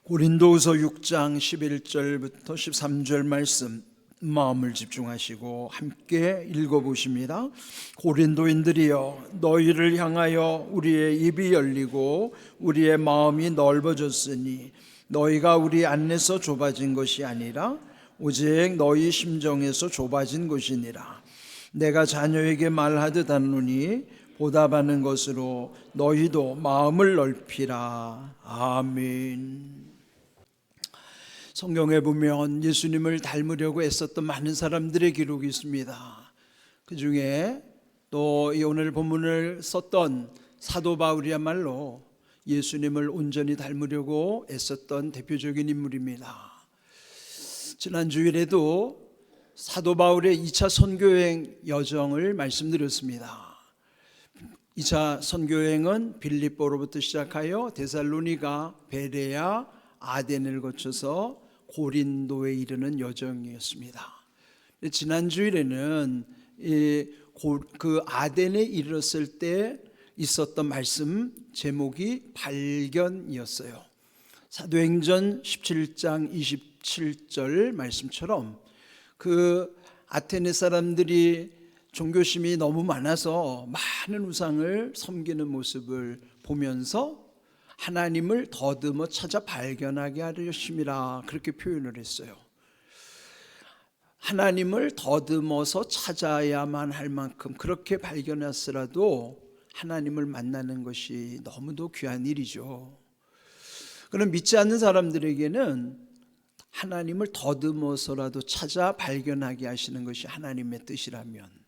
고린도후서 6장 11절부터 13절 말씀 마음을 집중하시고 함께 읽어보십니다. 고린도인들이여, 너희를 향하여 우리의 입이 열리고 우리의 마음이 넓어졌으니 너희가 우리 안에서 좁아진 것이 아니라 오직 너희 심정에서 좁아진 것이니라. 내가 자녀에게 말하듯 하노니 보답하는 것으로 너희도 마음을 넓히라. 아멘. 성경에 보면 예수님을 닮으려고 애썼던 많은 사람들의 기록이 있습니다. 그 중에 또 오늘 본문을 썼던 사도 바울이야말로 예수님을 온전히 닮으려고 애썼던 대표적인 인물입니다. 지난 주일에도 사도 바울의 2차 선교여행 여정을 말씀드렸습니다. 2차 선교여행은 빌립보로부터 시작하여 데살로니가, 베레아, 아덴을 거쳐서 고린도에 이르는 여정이었습니다. 지난 주일에는 그 아덴에 이르렀을 때 있었던 말씀 제목이 발견이었어요. 사도행전 17장 27절 말씀처럼 그 아테네 사람들이 종교심이 너무 많아서 많은 우상을 섬기는 모습을 보면서 하나님을 더듬어 찾아 발견하게 하려심이라, 그렇게 표현을 했어요. 하나님을 더듬어서 찾아야만 할 만큼 그렇게 발견했으라도 하나님을 만나는 것이 너무도 귀한 일이죠. 그럼 믿지 않는 사람들에게는 하나님을 더듬어서라도 찾아 발견하게 하시는 것이 하나님의 뜻이라면,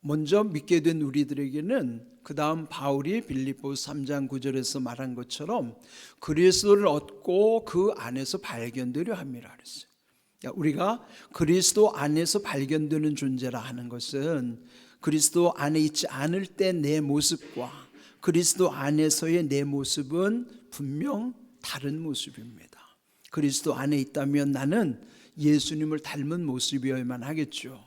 먼저 믿게 된 우리들에게는 그 다음 바울이 빌립보서 3장 9절에서 말한 것처럼 그리스도를 얻고 그 안에서 발견되려 함이라 그랬어요. 우리가 그리스도 안에서 발견되는 존재라 하는 것은 그리스도 안에 있지 않을 때 내 모습과 그리스도 안에서의 내 모습은 분명 다른 모습입니다. 그리스도 안에 있다면 나는 예수님을 닮은 모습이어야만 하겠죠.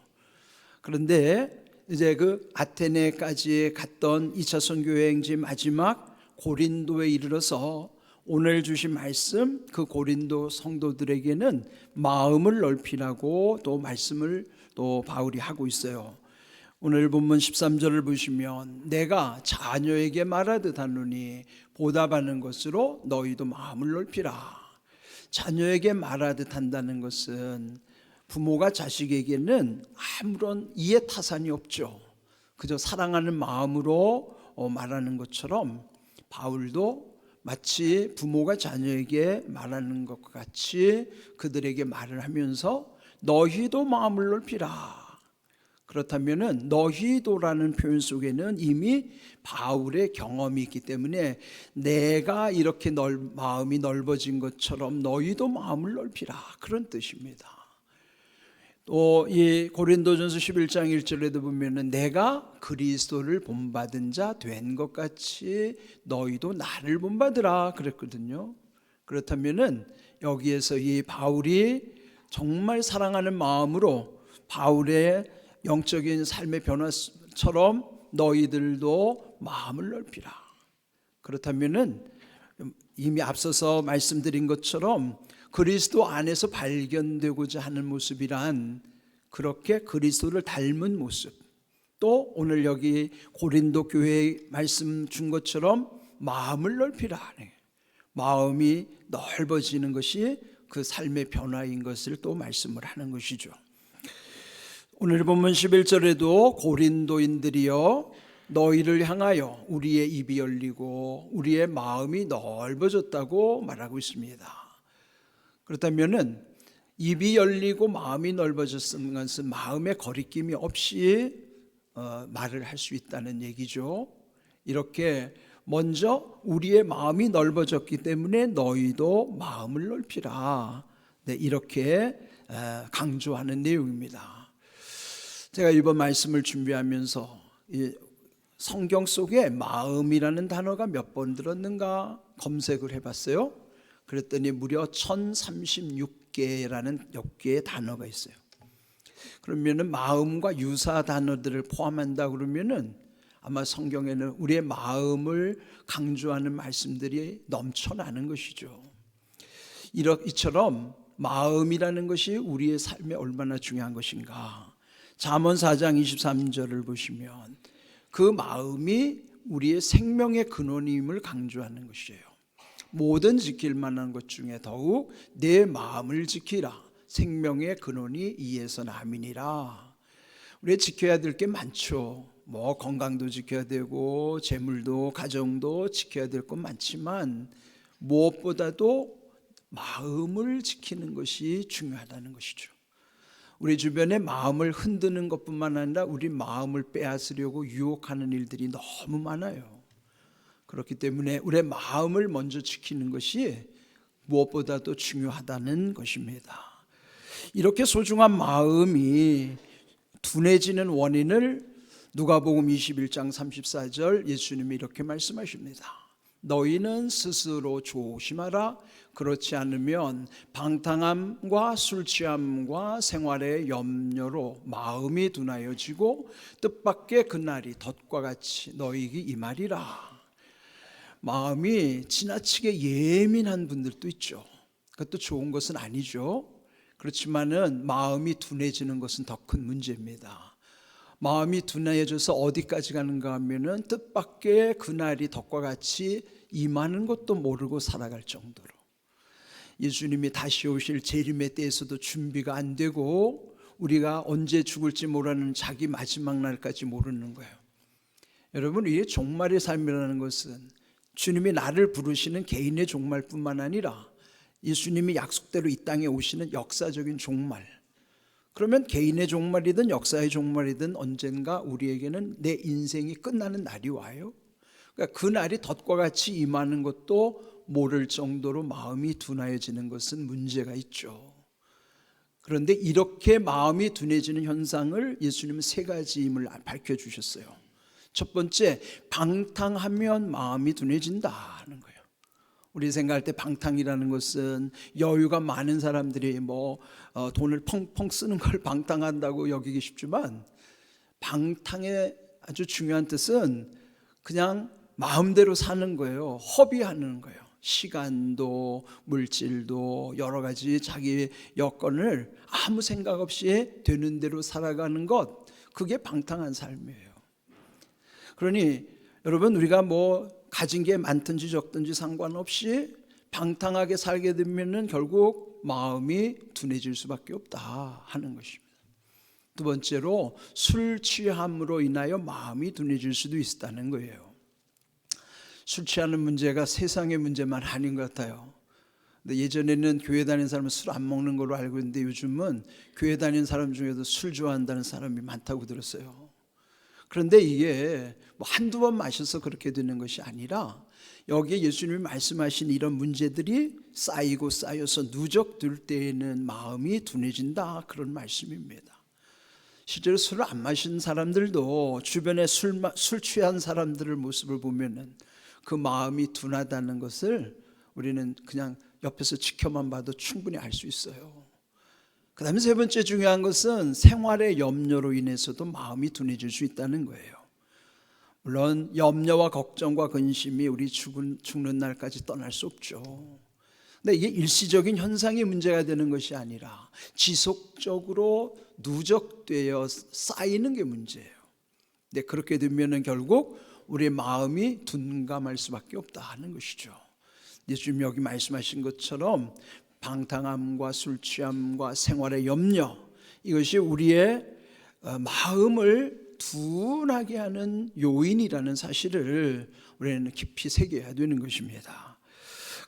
그런데 이제 그 아테네까지 갔던 2차 선교여행지 마지막 고린도에 이르러서 오늘 주신 말씀, 그 고린도 성도들에게는 마음을 넓히라고 또 말씀을 또 바울이 하고 있어요. 오늘 본문 13절을 보시면 내가 자녀에게 말하듯 하노니 보답하는 것으로 너희도 마음을 넓히라. 자녀에게 말하듯 한다는 것은 부모가 자식에게는 아무런 이해 타산이 없죠. 그저 사랑하는 마음으로 말하는 것처럼 바울도 마치 부모가 자녀에게 말하는 것과 같이 그들에게 말을 하면서 너희도 마음을 넓히라. 그렇다면 너희도라는 표현 속에는 이미 바울의 경험이 있기 때문에 내가 이렇게 마음이 넓어진 것처럼 너희도 마음을 넓히라, 그런 뜻입니다. 또 이 고린도전서 11장 1절에도 보면은 내가 그리스도를 본받은 자 된 것 같이 너희도 나를 본받으라 그랬거든요. 그렇다면은 여기에서 이 바울이 정말 사랑하는 마음으로 바울의 영적인 삶의 변화처럼 너희들도 마음을 넓히라. 그렇다면은 이미 앞서서 말씀드린 것처럼 그리스도 안에서 발견되고자 하는 모습이란 그렇게 그리스도를 닮은 모습, 또 오늘 여기 고린도 교회에 말씀 준 것처럼 마음을 넓히라. 마음이 넓어지는 것이 그 삶의 변화인 것을 또 말씀을 하는 것이죠. 오늘 본문 11절에도 고린도인들이여, 너희를 향하여 우리의 입이 열리고 우리의 마음이 넓어졌다고 말하고 있습니다. 그렇다면은 입이 열리고 마음이 넓어졌는 것은 마음의 거리낌이 없이 말을 할 수 있다는 얘기죠. 이렇게 먼저 우리의 마음이 넓어졌기 때문에 너희도 마음을 넓히라. 네, 이렇게 강조하는 내용입니다. 제가 이번 말씀을 준비하면서 성경 속에 마음이라는 단어가 몇 번 들었는가 검색을 해봤어요. 그랬더니 무려 1036개라는 몇 개의 단어가 있어요. 그러면은 마음과 유사 단어들을 포함한다 그러면은 아마 성경에는 우리의 마음을 강조하는 말씀들이 넘쳐나는 것이죠. 이처럼 마음이라는 것이 우리의 삶에 얼마나 중요한 것인가. 잠언 4장 23절을 보시면 그 마음이 우리의 생명의 근원임을 강조하는 것이에요. 모든 지킬 만한 것 중에 더욱 내 마음을 지키라. 생명의 근원이 이에서 남이니라. 우리가 지켜야 될 게 많죠. 뭐 건강도 지켜야 되고 재물도 가정도 지켜야 될 것 많지만 무엇보다도 마음을 지키는 것이 중요하다는 것이죠. 우리 주변에 마음을 흔드는 것뿐만 아니라 우리 마음을 빼앗으려고 유혹하는 일들이 너무 많아요. 그렇기 때문에 우리의 마음을 먼저 지키는 것이 무엇보다도 중요하다는 것입니다. 이렇게 소중한 마음이 둔해지는 원인을 누가복음 21장 34절 예수님이 이렇게 말씀하십니다. 너희는 스스로 조심하라. 그렇지 않으면 방탕함과 술취함과 생활의 염려로 마음이 둔하여지고 뜻밖의 그날이 덫과 같이 너희에게 임하리라. 마음이 지나치게 예민한 분들도 있죠. 그것도 좋은 것은 아니죠. 그렇지만은 마음이 둔해지는 것은 더 큰 문제입니다. 마음이 둔해져서 어디까지 가는가 하면은 뜻밖의 그날이 덫과 같이 임하는 것도 모르고 살아갈 정도로, 예수님이 다시 오실 재림의 때에서도 준비가 안 되고 우리가 언제 죽을지 모르는 자기 마지막 날까지 모르는 거예요. 여러분, 이 종말의 삶이라는 것은 주님이 나를 부르시는 개인의 종말뿐만 아니라 예수님이 약속대로 이 땅에 오시는 역사적인 종말. 그러면 개인의 종말이든 역사의 종말이든 언젠가 우리에게는 내 인생이 끝나는 날이 와요. 그러니까 그 날이 덫과 같이 임하는 것도 모를 정도로 마음이 둔하여지는 것은 문제가 있죠. 그런데 이렇게 마음이 둔해지는 현상을 예수님은 세 가지임을 밝혀주셨어요. 첫 번째, 방탕하면 마음이 둔해진다 하는 거예요. 우리 생각할 때 방탕이라는 것은 여유가 많은 사람들이 돈을 펑펑 쓰는 걸 방탕한다고 여기기 쉽지만, 방탕의 아주 중요한 뜻은 그냥 마음대로 사는 거예요. 허비하는 거예요. 시간도 물질도 여러 가지 자기 여건을 아무 생각 없이 되는 대로 살아가는 것, 그게 방탕한 삶이에요. 그러니 여러분, 우리가 가진 게 많든지 적든지 상관없이 방탕하게 살게 되면은 결국 마음이 둔해질 수밖에 없다 하는 것입니다. 두 번째로, 술 취함으로 인하여 마음이 둔해질 수도 있다는 거예요. 술 취하는 문제가 세상의 문제만 아닌 것 같아요. 근데 예전에는 교회 다니는 사람은 술 안 먹는 걸로 알고 있는데 요즘은 교회 다니는 사람 중에도 술 좋아한다는 사람이 많다고 들었어요. 그런데 이게 한두 번 마셔서 그렇게 되는 것이 아니라 여기에 예수님이 말씀하신 이런 문제들이 쌓이고 쌓여서 누적될 때에는 마음이 둔해진다, 그런 말씀입니다. 실제로 술을 안 마신 사람들도 주변에 술 취한 사람들의 모습을 보면은 그 마음이 둔하다는 것을 우리는 그냥 옆에서 지켜만 봐도 충분히 알 수 있어요. 그 다음에 세 번째 중요한 것은 생활의 염려로 인해서도 마음이 둔해질 수 있다는 거예요. 물론 염려와 걱정과 근심이 우리 죽는 날까지 떠날 수 없죠. 근데 이게 일시적인 현상이 문제가 되는 것이 아니라 지속적으로 누적되어 쌓이는 게 문제예요. 근데 그렇게 되면은 결국 우리의 마음이 둔감할 수밖에 없다 하는 것이죠. 예수님 여기 말씀하신 것처럼 방탕함과 술 취함과 생활의 염려, 이것이 우리의 마음을 둔하게 하는 요인이라는 사실을 우리는 깊이 새겨야 되는 것입니다.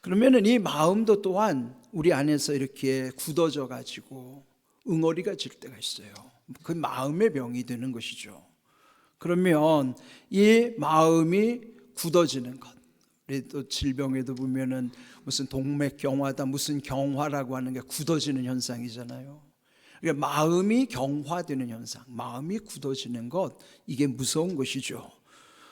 그러면은 이 마음도 또한 우리 안에서 이렇게 굳어져 가지고 응어리가 질 때가 있어요. 그 마음의 병이 되는 것이죠. 그러면 이 마음이 굳어지는 것, 우리 또 질병에도 보면은 무슨 동맥경화다, 무슨 경화라고 하는 게 굳어지는 현상이잖아요. 그러니까 마음이 경화되는 현상, 마음이 굳어지는 것, 이게 무서운 것이죠.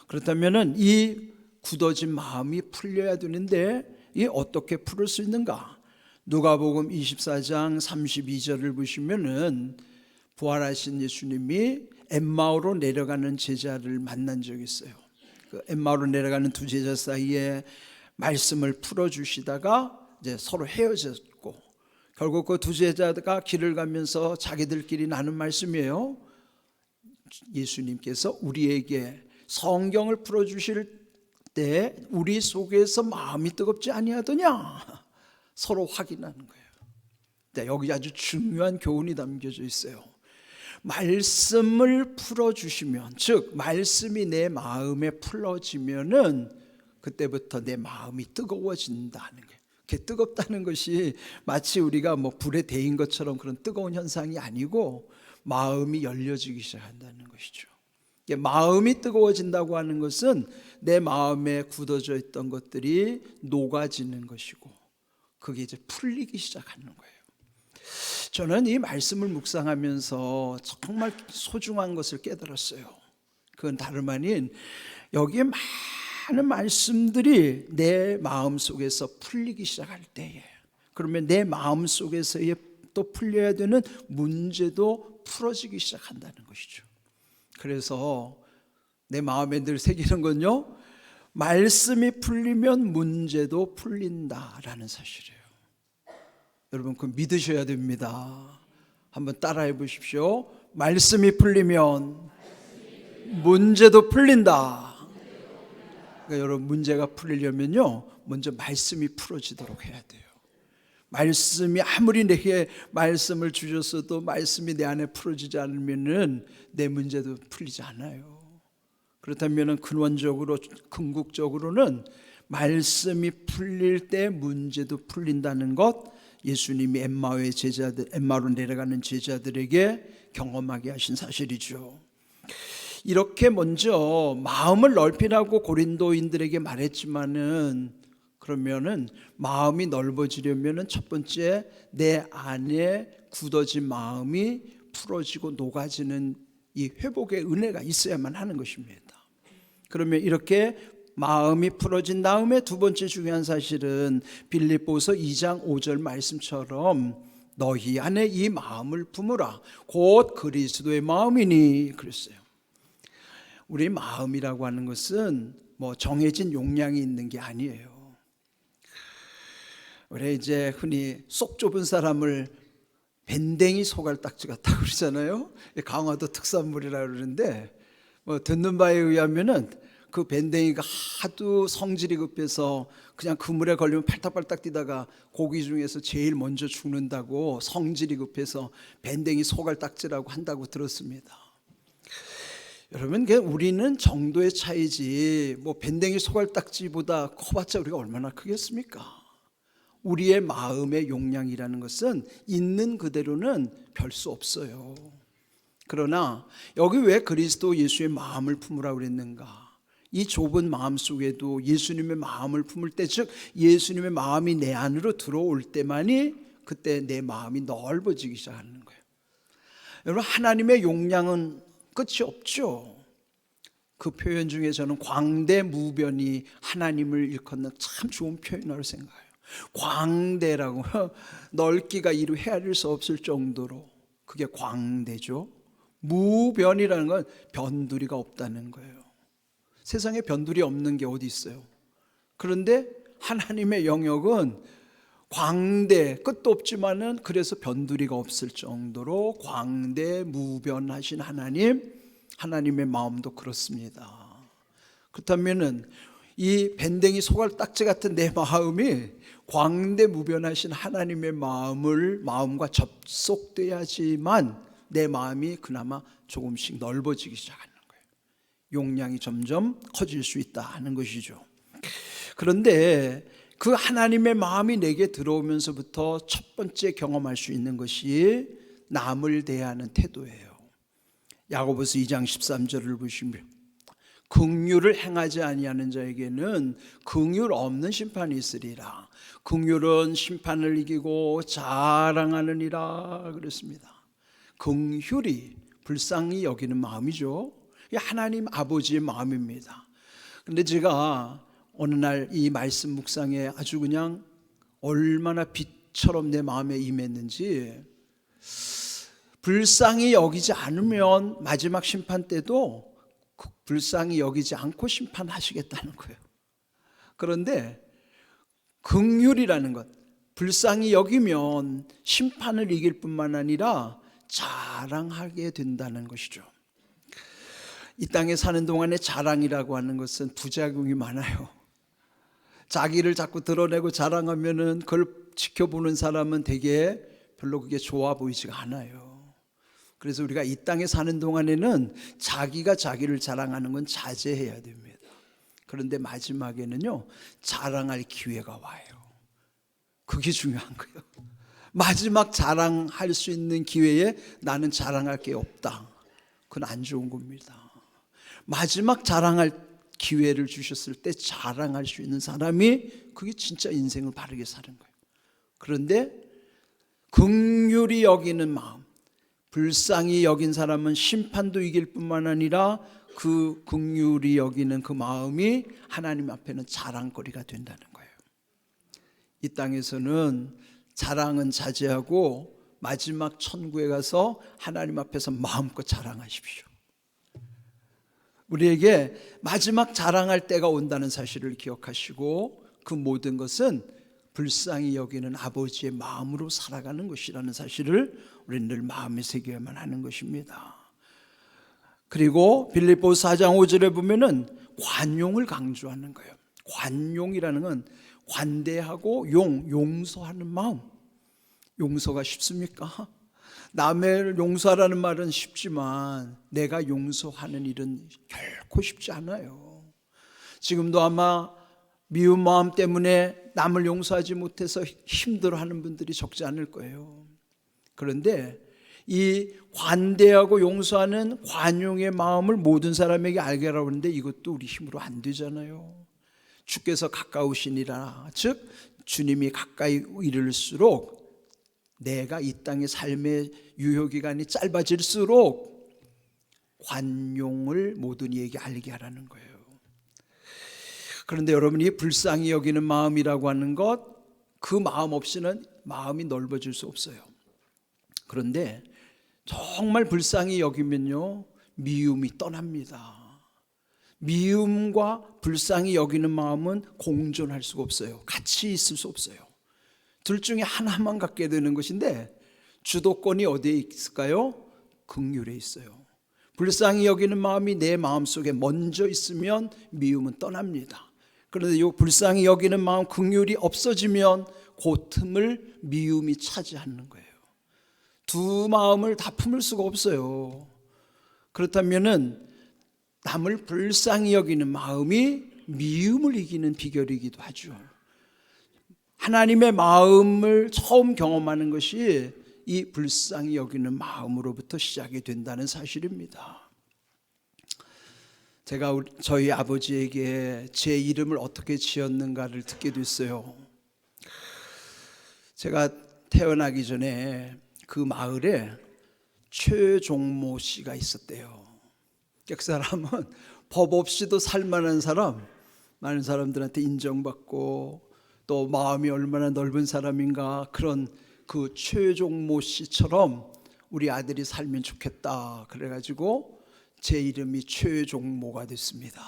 그렇다면은 이 굳어진 마음이 풀려야 되는데 이게 어떻게 풀을 수 있는가? 누가복음 24장 32절을 보시면은 부활하신 예수님이 엠마오로 내려가는 제자를 만난 적이 있어요. 그 엠마오로 내려가는 두 제자 사이에 말씀을 풀어주시다가 이제 서로 헤어졌고 결국 그 두 제자가 길을 가면서 자기들끼리 나눈 말씀이에요. 예수님께서 우리에게 성경을 풀어주실 때 우리 속에서 마음이 뜨겁지 아니하더냐 서로 확인하는 거예요. 네, 여기 아주 중요한 교훈이 담겨져 있어요. 말씀을 풀어주시면, 즉 말씀이 내 마음에 풀어지면은 그때부터 내 마음이 뜨거워진다는 거예요. 이렇게 뜨겁다는 것이 마치 우리가 뭐 불에 데인 것처럼 그런 뜨거운 현상이 아니고 마음이 열려지기 시작한다는 것이죠. 마음이 뜨거워진다고 하는 것은 내 마음에 굳어져 있던 것들이 녹아지는 것이고 그게 이제 풀리기 시작하는 거예요. 저는 이 말씀을 묵상하면서 정말 소중한 것을 깨달았어요. 그건 다름 아닌 여기에 많은 말씀들이 내 마음 속에서 풀리기 시작할 때에, 그러면 내 마음 속에서의 또 풀려야 되는 문제도 풀어지기 시작한다는 것이죠. 그래서 내 마음에 늘 새기는 건요, 말씀이 풀리면 문제도 풀린다라는 사실이에요. 여러분 그거 믿으셔야 됩니다. 한번 따라해 보십시오. 말씀이 풀리면 문제도 풀린다. 그러니까 여러분 문제가 풀리려면요 먼저 말씀이 풀어지도록 해야 돼요. 말씀이 아무리 내게 말씀을 주셨어도 말씀이 내 안에 풀어지지 않으면은 내 문제도 풀리지 않아요. 그렇다면은 근원적으로 궁극적으로는 말씀이 풀릴 때 문제도 풀린다는 것, 예수님이 엠마오로 내려가는 제자들에게 경험하게 하신 사실이죠. 이렇게 먼저 마음을 넓히라고 고린도인들에게 말했지만은, 그러면은 마음이 넓어지려면은 첫 번째 내 안에 굳어진 마음이 풀어지고 녹아지는 이 회복의 은혜가 있어야만 하는 것입니다. 그러면 이렇게 마음이 풀어진 다음에 두 번째 중요한 사실은 빌립보서 2장 5절 말씀처럼 너희 안에 이 마음을 품으라 곧 그리스도의 마음이니 그랬어요. 우리 마음이라고 하는 것은 뭐 정해진 용량이 있는 게 아니에요. 우리 이제 흔히 속 좁은 사람을 밴댕이 소갈딱지 같다고 그러잖아요. 강화도 특산물이라고 그러는데 뭐 듣는 바에 의하면은 그 밴댕이가 하도 성질이 급해서 그냥 그물에 걸리면 팔딱팔딱 뛰다가 고기 중에서 제일 먼저 죽는다고 성질이 급해서 밴댕이 소갈딱지라고 한다고 들었습니다. 여러분 우리는 정도의 차이지 뭐 밴댕이 소갈딱지보다 커봤자 우리가 얼마나 크겠습니까? 우리의 마음의 용량이라는 것은 있는 그대로는 별 수 없어요. 그러나 여기 왜 그리스도 예수의 마음을 품으라고 그랬는가? 이 좁은 마음 속에도 예수님의 마음을 품을 때, 즉 예수님의 마음이 내 안으로 들어올 때만이 그때 내 마음이 넓어지기 시작하는 거예요. 여러분 하나님의 용량은 끝이 없죠. 그 표현 중에 저는 광대무변이 하나님을 일컫는 참 좋은 표현으로 생각해요. 광대라고 넓기가 이루 헤아릴 수 없을 정도로 그게 광대죠. 무변이라는 건 변두리가 없다는 거예요. 세상에 변두리 없는 게 어디 있어요? 그런데 하나님의 영역은 광대 끝도 없지만은 그래서 변두리가 없을 정도로 광대무변하신 하나님의 마음도 그렇습니다. 그렇다면은 이 밴댕이 소갈딱지 같은 내 마음이 광대무변하신 하나님의 마음과 접속돼야지만 내 마음이 그나마 조금씩 넓어지기 시작하는 거예요. 용량이 점점 커질 수 있다 하는 것이죠. 그런데 그 하나님의 마음이 내게 들어오면서부터 첫 번째 경험할 수 있는 것이 남을 대하는 태도예요. 야고보서 2장 13절을 보시면 긍휼을 행하지 아니하는 자에게는 긍휼 없는 심판이 있으리라. 긍휼은 심판을 이기고 자랑하느니라 그랬습니다. 긍휼이 불쌍히 여기는 마음이죠. 하나님 아버지의 마음입니다. 그런데 제가 어느 날 이 말씀 묵상에 아주 그냥 얼마나 빛처럼 내 마음에 임했는지, 불쌍히 여기지 않으면 마지막 심판 때도 불쌍히 여기지 않고 심판하시겠다는 거예요. 그런데 긍휼이라는 것, 불쌍히 여기면 심판을 이길 뿐만 아니라 자랑하게 된다는 것이죠. 이 땅에 사는 동안에 자랑이라고 하는 것은 부작용이 많아요. 자기를 자꾸 드러내고 자랑하면은 그걸 지켜보는 사람은 되게 별로 그게 좋아 보이지가 않아요. 그래서 우리가 이 땅에 사는 동안에는 자기가 자기를 자랑하는 건 자제해야 됩니다. 그런데 마지막에는요, 자랑할 기회가 와요. 그게 중요한 거예요. 마지막 자랑할 수 있는 기회에 나는 자랑할 게 없다. 그건 안 좋은 겁니다. 마지막 자랑할 기회를 주셨을 때 자랑할 수 있는 사람이 그게 진짜 인생을 바르게 사는 거예요. 그런데 긍휼히 여기는 마음, 불쌍히 여긴 사람은 심판도 이길 뿐만 아니라 그 긍휼히 여기는 그 마음이 하나님 앞에는 자랑거리가 된다는 거예요. 이 땅에서는 자랑은 자제하고 마지막 천국에 가서 하나님 앞에서 마음껏 자랑하십시오. 우리에게 마지막 자랑할 때가 온다는 사실을 기억하시고 그 모든 것은 불쌍히 여기는 아버지의 마음으로 살아가는 것이라는 사실을 우리는 늘 마음에 새겨야만 하는 것입니다. 그리고 빌립보서 4장 5절에 보면은 관용을 강조하는 거예요. 관용이라는 건 관대하고 용서하는 마음. 용서가 쉽습니까? 남을 용서하라는 말은 쉽지만 내가 용서하는 일은 결코 쉽지 않아요. 지금도 아마 미운 마음 때문에 남을 용서하지 못해서 힘들어하는 분들이 적지 않을 거예요. 그런데 이 관대하고 용서하는 관용의 마음을 모든 사람에게 알게 하라고 하는데 이것도 우리 힘으로 안 되잖아요. 주께서 가까우시니라, 즉 주님이 가까이 이를수록 내가 이 땅의 삶의 유효기간이 짧아질수록 관용을 모든 이에게 알게 하라는 거예요. 그런데 여러분이 불쌍히 여기는 마음이라고 하는 것, 그 마음 없이는 마음이 넓어질 수 없어요. 그런데 정말 불쌍히 여기면요, 미움이 떠납니다. 미움과 불쌍히 여기는 마음은 공존할 수가 없어요. 같이 있을 수 없어요. 둘 중에 하나만 갖게 되는 것인데 주도권이 어디에 있을까요? 긍휼에 있어요. 불쌍히 여기는 마음이 내 마음속에 먼저 있으면 미움은 떠납니다. 그런데 이 불쌍히 여기는 마음, 긍휼이 없어지면 그 틈을 미움이 차지하는 거예요. 두 마음을 다 품을 수가 없어요. 그렇다면은 남을 불쌍히 여기는 마음이 미움을 이기는 비결이기도 하죠. 하나님의 마음을 처음 경험하는 것이 이 불쌍히 여기는 마음으로부터 시작이 된다는 사실입니다. 제가 저희 아버지에게 제 이름을 어떻게 지었는가를 듣게 됐어요. 제가 태어나기 전에 그 마을에 최종모 씨가 있었대요. 그 사람은 법 없이도 살만한 사람, 많은 사람들한테 인정받고 또 마음이 얼마나 넓은 사람인가, 그런 그 최종모 씨처럼 우리 아들이 살면 좋겠다. 그래가지고 제 이름이 최종모가 됐습니다.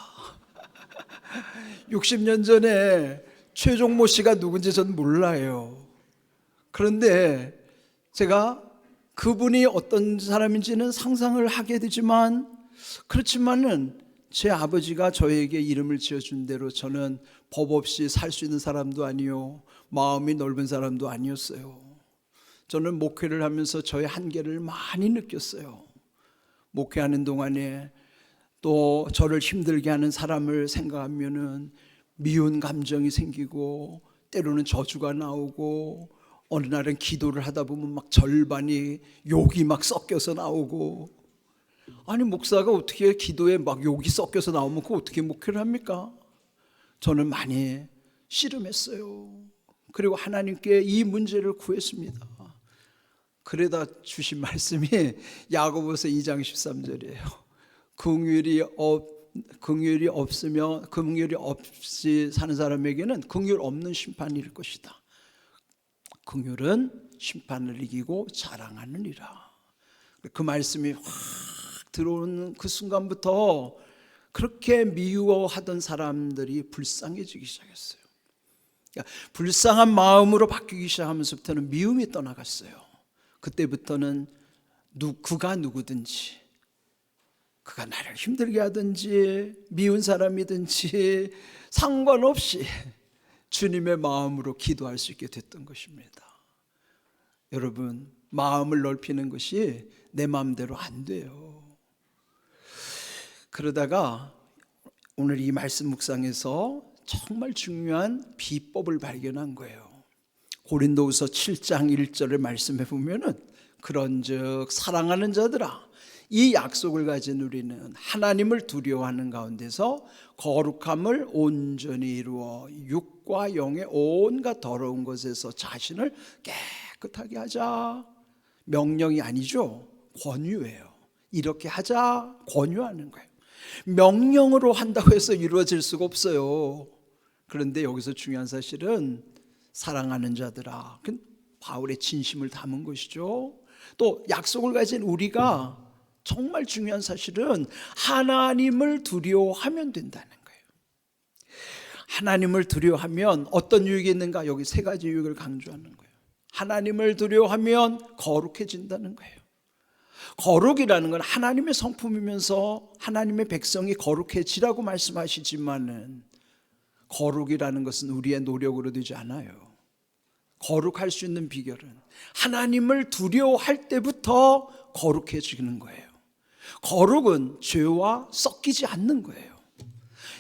60년 전에 최종모 씨가 누군지 전 몰라요. 그런데 제가 그분이 어떤 사람인지는 상상을 하게 되지만, 그렇지만은 제 아버지가 저에게 이름을 지어준 대로 저는 법 없이 살 수 있는 사람도 아니요, 마음이 넓은 사람도 아니었어요. 저는 목회를 하면서 저의 한계를 많이 느꼈어요. 목회하는 동안에 또 저를 힘들게 하는 사람을 생각하면은 미운 감정이 생기고 때로는 저주가 나오고, 어느 날은 기도를 하다 보면 막 절반이 욕이 막 섞여서 나오고, 아니 목사가 어떻게 기도에 막 욕이 섞여서 나오면 그거 어떻게 목회를 합니까? 저는 많이 씨름했어요. 그리고 하나님께 이 문제를 구했습니다. 그러다 주신 말씀이 야고보서 2장 13절이에요. 긍휼이 없이 사는 사람에게는 긍휼 없는 심판일 것이다. 긍휼은 심판을 이기고 자랑하느니라. 그 말씀이 확 들어오는 그 순간부터 그렇게 미워하던 사람들이 불쌍해지기 시작했어요. 그러니까 불쌍한 마음으로 바뀌기 시작하면서부터는 미움이 떠나갔어요. 그때부터는 그가 누구든지, 그가 나를 힘들게 하든지 미운 사람이든지 상관없이 주님의 마음으로 기도할 수 있게 됐던 것입니다. 여러분, 마음을 넓히는 것이 내 마음대로 안 돼요. 그러다가 오늘 이 말씀 묵상에서 정말 중요한 비법을 발견한 거예요. 고린도후서 7장 1절을 말씀해 보면은, 그런즉 사랑하는 자들아, 이 약속을 가진 우리는 하나님을 두려워하는 가운데서 거룩함을 온전히 이루어 육과 영의 온갖 더러운 것에서 자신을 깨끗하게 하자. 명령이 아니죠, 권유예요. 이렇게 하자, 권유하는 거예요. 명령으로 한다고 해서 이루어질 수가 없어요. 그런데 여기서 중요한 사실은 사랑하는 자들아, 바울의 진심을 담은 것이죠. 또 약속을 가진 우리가 정말 중요한 사실은 하나님을 두려워하면 된다는 거예요. 하나님을 두려워하면 어떤 유익이 있는가? 여기 세 가지 유익을 강조하는 거예요. 하나님을 두려워하면 거룩해진다는 거예요. 거룩이라는 건 하나님의 성품이면서 하나님의 백성이 거룩해지라고 말씀하시지만은, 거룩이라는 것은 우리의 노력으로 되지 않아요. 거룩할 수 있는 비결은 하나님을 두려워할 때부터 거룩해지는 거예요. 거룩은 죄와 섞이지 않는 거예요.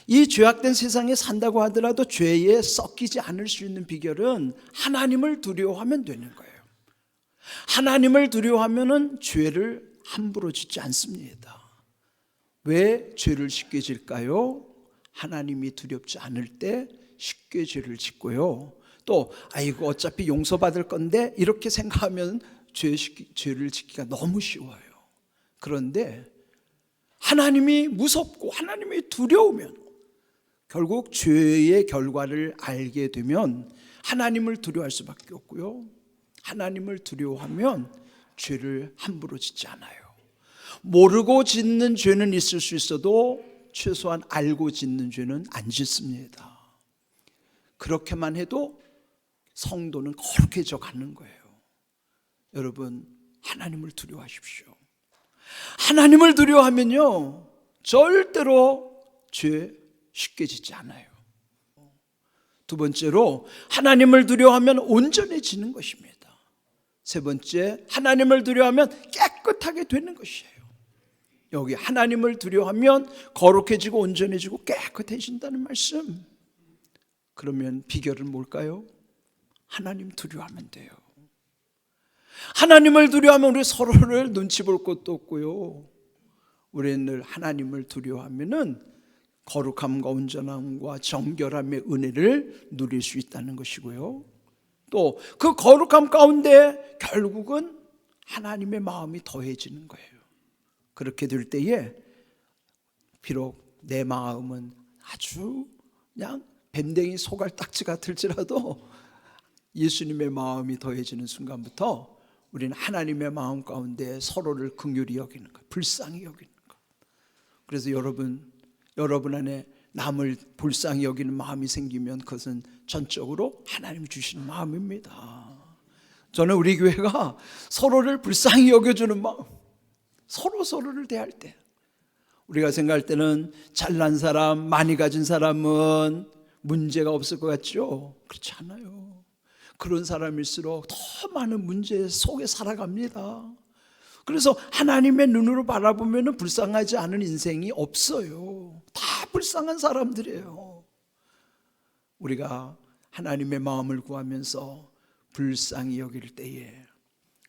이 죄악된 세상에 산다고 하더라도 죄에 섞이지 않을 수 있는 비결은 하나님을 두려워하면 되는 거예요. 하나님을 두려워하면은 죄를 함부로 짓지 않습니다. 왜 죄를 쉽게 질까요? 하나님이 두렵지 않을 때 쉽게 죄를 짓고요. 또 아이고 어차피 용서받을 건데 이렇게 생각하면 죄를 짓기가 너무 쉬워요. 그런데 하나님이 무섭고 하나님이 두려우면, 결국 죄의 결과를 알게 되면 하나님을 두려워할 수밖에 없고요. 하나님을 두려워하면 죄를 함부로 짓지 않아요. 모르고 짓는 죄는 있을 수 있어도 최소한 알고 짓는 죄는 안 짓습니다. 그렇게만 해도 성도는 거룩해져 가는 거예요. 여러분, 하나님을 두려워하십시오. 하나님을 두려워하면요, 절대로 죄 쉽게 짓지 않아요. 두 번째로, 하나님을 두려워하면 온전해지는 것입니다. 세 번째, 하나님을 두려워하면 깨끗하게 되는 것이에요. 여기 하나님을 두려워하면 거룩해지고 온전해지고 깨끗해진다는 말씀. 그러면 비결은 뭘까요? 하나님 두려워하면 돼요. 하나님을 두려워하면 우리 서로를 눈치 볼 것도 없고요. 우리는 늘 하나님을 두려워하면은 거룩함과 온전함과 정결함의 은혜를 누릴 수 있다는 것이고요. 또 그 거룩함 가운데 결국은 하나님의 마음이 더해지는 거예요. 그렇게 될 때에 비록 내 마음은 아주 그냥 밴댕이 소갈딱지 같을지라도 예수님의 마음이 더해지는 순간부터 우리는 하나님의 마음 가운데 서로를 긍휼히 여기는 것, 불쌍히 여기는 것. 그래서 여러분 안에 남을 불쌍히 여기는 마음이 생기면 그것은 전적으로 하나님이 주시는 마음입니다. 저는 우리 교회가 서로를 불쌍히 여겨주는 마음, 서로를 대할 때, 우리가 생각할 때는 잘난 사람, 많이 가진 사람은 문제가 없을 것 같죠? 그렇지 않아요. 그런 사람일수록 더 많은 문제 속에 살아갑니다. 그래서 하나님의 눈으로 바라보면 불쌍하지 않은 인생이 없어요. 다 불쌍한 사람들이에요. 우리가 하나님의 마음을 구하면서 불쌍히 여길 때에,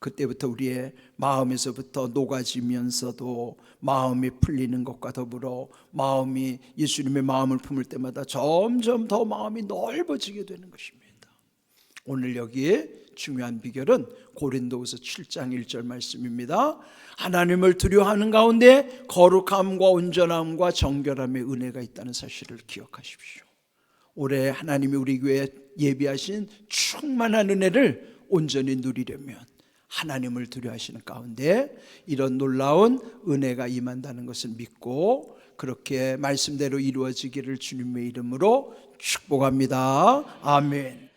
그때부터 우리의 마음에서부터 녹아지면서도 마음이 풀리는 것과 더불어 마음이 예수님의 마음을 품을 때마다 점점 더 마음이 넓어지게 되는 것입니다. 오늘 여기에 중요한 비결은 고린도후서 7장 1절 말씀입니다. 하나님을 두려워하는 가운데 거룩함과 온전함과 정결함의 은혜가 있다는 사실을 기억하십시오. 올해 하나님이 우리 교회에 예비하신 충만한 은혜를 온전히 누리려면 하나님을 두려워하시는 가운데 이런 놀라운 은혜가 임한다는 것을 믿고, 그렇게 말씀대로 이루어지기를 주님의 이름으로 축복합니다. 아멘.